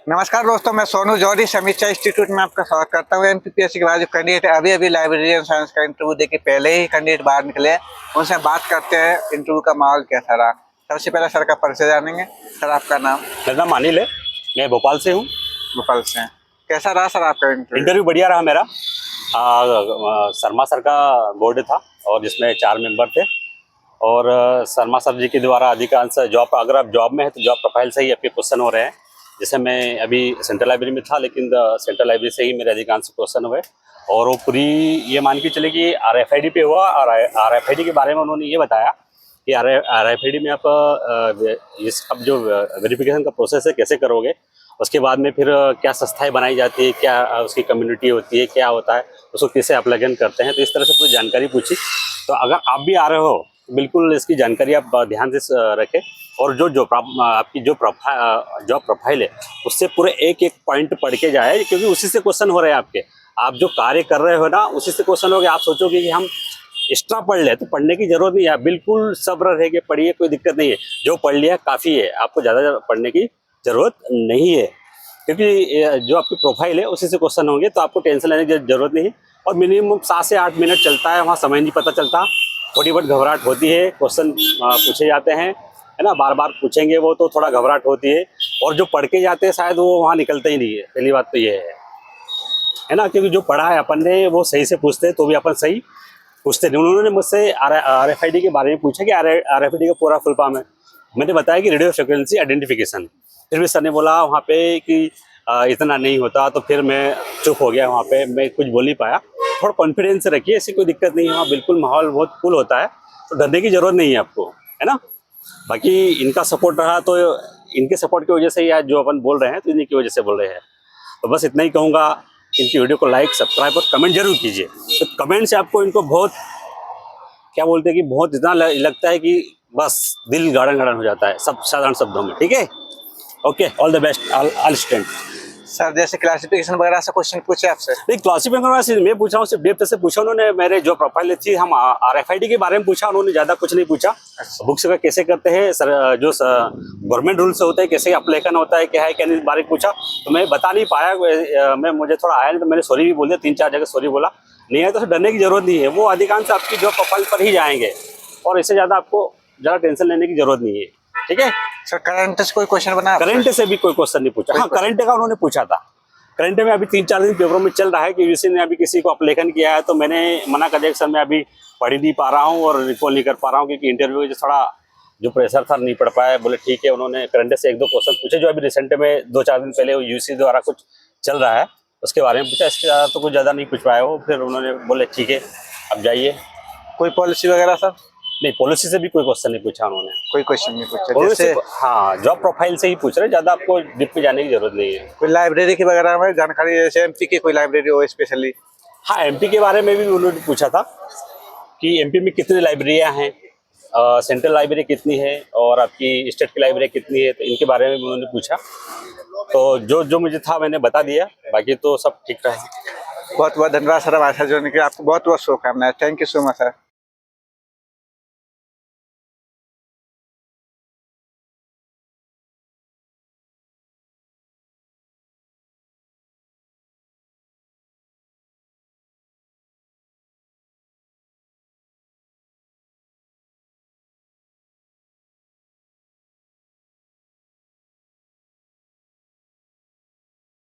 नमस्कार दोस्तों, मैं सोनू जौहरी समीक्षा इंस्टीट्यूट में आपका स्वागत करता हूँ। एमपीपीएससी के बाद जो कैंडिडेट अभी लाइब्रेरियन साइंस का इंटरव्यू देके पहले ही कैंडिडेट बाहर निकले हैं, उनसे बात करते हैं इंटरव्यू का माहौल कैसा रहा। सबसे पहले सर का परिचय जानेंगे। सर, आपका नाम? मेरा नाम अनिल है, मैं भोपाल से हूँ। भोपाल से हैं। कैसा रहा सर आपका इंटरव्यू? बढ़िया रहा मेरा। शर्मा सर का बोर्ड था और जिसमें 4 मेंबर थे और शर्मा सर जी के द्वारा अधिकांश जॉब, अगर आप जॉब में है तो जॉब प्रोफाइल से ही आपके क्वेश्चन हो रहे हैं। जैसे मैं अभी सेंट्रल लाइब्रेरी में था, लेकिन सेंट्रल लाइब्रेरी से ही मेरे अधिकांश क्वेश्चन हुए और वो पूरी ये मान के चले कि RFID पे हुआ। और RFID के बारे में उन्होंने ये बताया कि RFID में आप इस अब जो वेरिफिकेशन का प्रोसेस है कैसे करोगे, उसके बाद में फिर क्या संस्थाएं बनाई जाती है, क्या उसकी कम्युनिटी होती है, क्या होता है, उसको कैसे अप्लाइगन करते हैं। तो इस तरह से पूरी जानकारी पूछी। तो अगर आप भी आ रहे हो तो बिल्कुल इसकी जानकारी आप ध्यान से रखें और आपकी जो जॉब प्रोफाइल है उससे पूरे एक एक पॉइंट पढ़ के जाए, क्योंकि उसी से क्वेश्चन हो रहे हैं आपके। आप जो कार्य कर रहे हो ना, उसी से क्वेश्चन हो गए। आप सोचोगे कि हम एक्स्ट्रा पढ़ ले, तो पढ़ने की जरूरत नहीं है। बिल्कुल सब्र रह के पढ़िए, कोई दिक्कत नहीं है। जो पढ़ लिया काफ़ी है, आपको ज़्यादा पढ़ने की ज़रूरत नहीं है, क्योंकि जो आपकी प्रोफाइल है उसी से क्वेश्चन होंगे। तो आपको टेंशन लेने की जरूरत नहीं है। और मिनिमम 7 से 8 मिनट चलता है, वहाँ समय नहीं पता चलता। थोड़ी बहुत घबराहट होती है, क्वेश्चन पूछे जाते हैं, है ना, बार बार पूछेंगे वो, तो थोड़ा घबराहट होती है। और जो पढ़ के जाते हैं शायद वो वहाँ निकलते ही नहीं है। पहली बात तो ये है ना, क्योंकि जो पढ़ा है अपन ने वो सही से पूछते हैं तो भी अपन सही पूछते नहीं। उन्होंने मुझसे RFID के बारे में पूछा कि RFID का पूरा फुल फॉर्म है। मैंने बताया कि रेडियो फ्रिक्वेंसी आइडेंटिफिकेशन। फिर भी सर ने बोला वहाँ पे कि इतना नहीं होता, तो फिर मैं चुप हो गया। वहाँ पे मैं कुछ बोल नहीं पाया। थोड़ा कॉन्फिडेंस रखिए, ऐसी कोई दिक्कत नहीं है। वहाँ बिल्कुल माहौल बहुत कूल होता है, तो डरने की जरूरत नहीं है आपको, है ना। बाकी इनका सपोर्ट रहा तो इनके सपोर्ट की वजह से ही आज जो अपन बोल रहे हैं तो इन्हीं की वजह से बोल रहे हैं। तो बस इतना ही कहूँगा, इनकी वीडियो को लाइक, सब्सक्राइब और कमेंट जरूर कीजिए। तो कमेंट से आपको इनको बहुत क्या बोलते हैं कि बहुत इतना लगता है कि बस दिल गार्डन हो जाता है, सब साधारण शब्दों में। ठीक है, okay, all the best all student. Sir, जैसे क्लासिफिकेशन वगैरह से क्वेश्चन पूछे आपसे? नहीं, क्लासिफिकेशन मैं पूछा हूँ, सिर्फ डेप्थ से पूछा उन्होंने। मेरे जो प्रोफाइल थी, हम RFID के बारे में पूछा, उन्होंने ज़्यादा कुछ नहीं पूछा। बुक्स का कैसे करते हैं सर, जो गवर्नमेंट रूल से होता है, कैसे अप्लाइकन होता है, क्या है क्या नहीं, बारे में पूछा। तो मैं बता नहीं पाया, मुझे थोड़ा आया नहीं, तो मैंने सॉरी भी बोल दिया, 3-4 जगह सॉरी बोला। नहीं है तो डरने की जरूरत नहीं है, वो अधिकांश आपकी जो प्रोफाइल पर ही जाएंगे और इससे ज़्यादा आपको ज़्यादा टेंशन लेने की जरूरत नहीं है। ठीक है सर, करंट से कोई क्वेश्चन बना? करंट से भी कोई क्वेश्चन नहीं पूछा। हाँ, करंट का उन्होंने पूछा था। करंट में अभी 3-4 दिन पेपरों में चल रहा है कि किसी ने अभी किसी को अप्लाइकन किया है, तो मैंने मना कर दिया सर मैं अभी पढ़ नहीं पा रहा हूँ और रिकॉल नहीं कर पा रहा हूँ, क्योंकि इंटरव्यू थोड़ा जो प्रेशर था नहीं पढ़ पाया। बोले ठीक है। उन्होंने करंट से 1-2 क्वेश्चन पूछे, जो अभी रिसेंट में 2-4 दिन पहले UC द्वारा कुछ चल रहा है उसके बारे में पूछा। इसके ज़्यादा तो कुछ ज़्यादा नहीं पूछ पाया वो। फिर उन्होंने बोले ठीक है, अब जाइए। कोई पॉलिसी वगैरह सर? नहीं, पॉलिसी से भी कोई क्वेश्चन नहीं पूछा उन्होंने। कोई क्वेश्चन नहीं पूछा जैसे? हाँ, जॉब प्रोफाइल से ही पूछ रहे, ज़्यादा आपको डीप में जाने की जरूरत नहीं है। कोई लाइब्रेरी की वगैरह में जानकारी, जैसे MP की कोई लाइब्रेरी हो स्पेशली? हाँ, MP के बारे में भी उन्होंने पूछा था कि MP में कितनी लाइब्रेरियाँ हैं, सेंट्रल लाइब्रेरी कितनी है और आपकी स्टेट की लाइब्रेरी कितनी है, तो इनके बारे में उन्होंने पूछा। तो जो मुझे था मैंने बता दिया, बाकी तो सब ठीक रहा। बहुत बहुत धन्यवाद सर हमारे साथ जुड़ने के लिए। आपको बहुत बहुत शुभकामनाएं। Thank you so much sir.